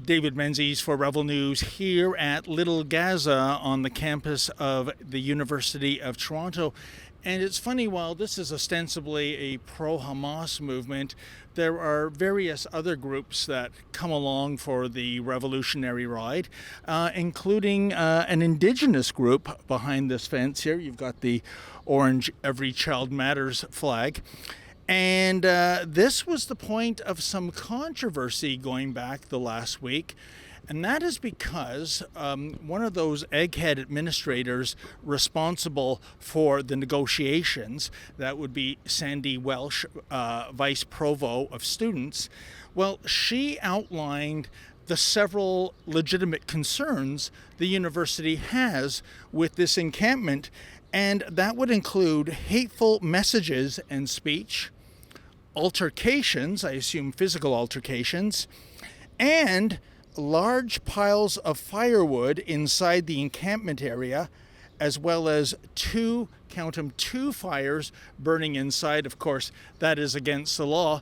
David Menzies for Rebel News here at Little Gaza on the campus of the University of Toronto. And it's funny, while this is ostensibly a pro-Hamas movement, there are various other groups that come along for the revolutionary ride, including an indigenous group behind this fence here. You've got the orange Every Child Matters flag. And this was the point of some controversy going back the last week. And that is because one of those egghead administrators responsible for the negotiations, that would be Sandy Welsh, Vice Provost of Students, well, she outlined the several legitimate concerns the university has with this encampment. And that would include hateful messages and speech, altercations, I assume physical altercations, and large piles of firewood inside the encampment area, as well as two fires burning inside. Of course, that is against the law.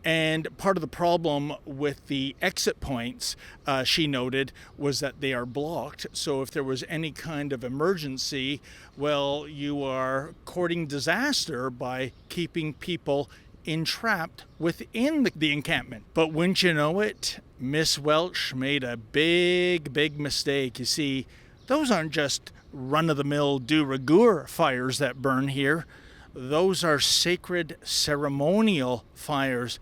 And part of the problem with the exit points, she noted, was that they are blocked. So if there was any kind of emergency, well, you are courting disaster by keeping people entrapped within the encampment. But wouldn't you know it, Miss Welch made a big mistake. You see, those aren't just run-of-the-mill de rigueur fires that burn here. Those are sacred ceremonial fires.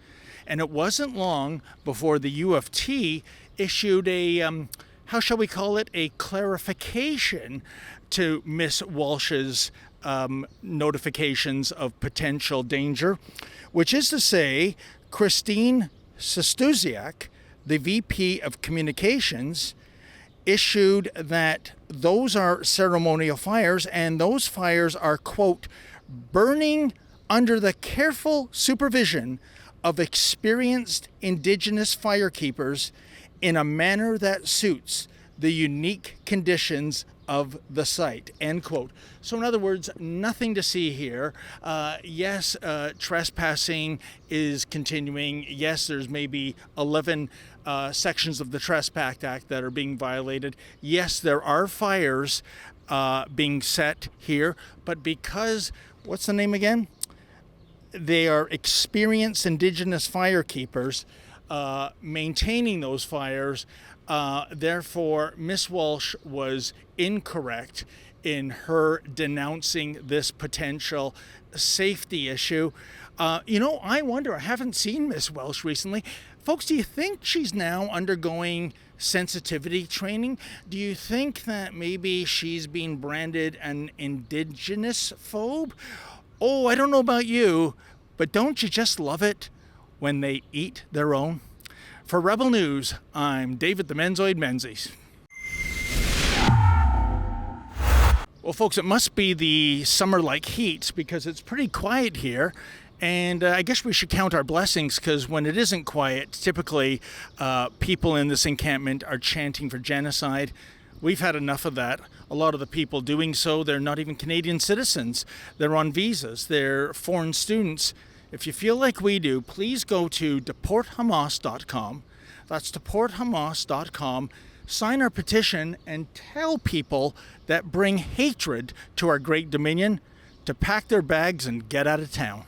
And it wasn't long before the U of T issued a, how shall we call it, a clarification to Miss Walsh's notifications of potential danger, which is to say, Christine Sestuziak, the VP of Communications, issued that those are ceremonial fires, and those fires are, quote, burning under the careful supervision of experienced Indigenous firekeepers in a manner that suits the unique conditions of the site, end quote. So in other words, nothing to see here. Yes, trespassing is continuing. Yes, there's maybe 11 sections of the Trespass Act that are being violated. Yes, there are fires being set here, but because, what's the name again? They are experienced Indigenous firekeepers maintaining those fires. Therefore, Miss Walsh was incorrect in her denouncing this potential safety issue. I wonder, I haven't seen Miss Welsh recently. Folks, do you think she's now undergoing sensitivity training? Do you think that maybe she's being branded an Indigenous phobe? Oh, I don't know about you, but don't you just love it when they eat their own? For Rebel News, I'm David the Menzoid Menzies. Well, folks, it must be the summer-like heat because it's pretty quiet here. And I guess we should count our blessings, because when it isn't quiet, typically people in this encampment are chanting for genocide. We've had enough of that. A lot of the people doing so, they're not even Canadian citizens. They're on visas. They're foreign students. If you feel like we do, please go to deporthamas.com. That's deporthamas.com. Sign our petition and tell people that bring hatred to our great dominion to pack their bags and get out of town.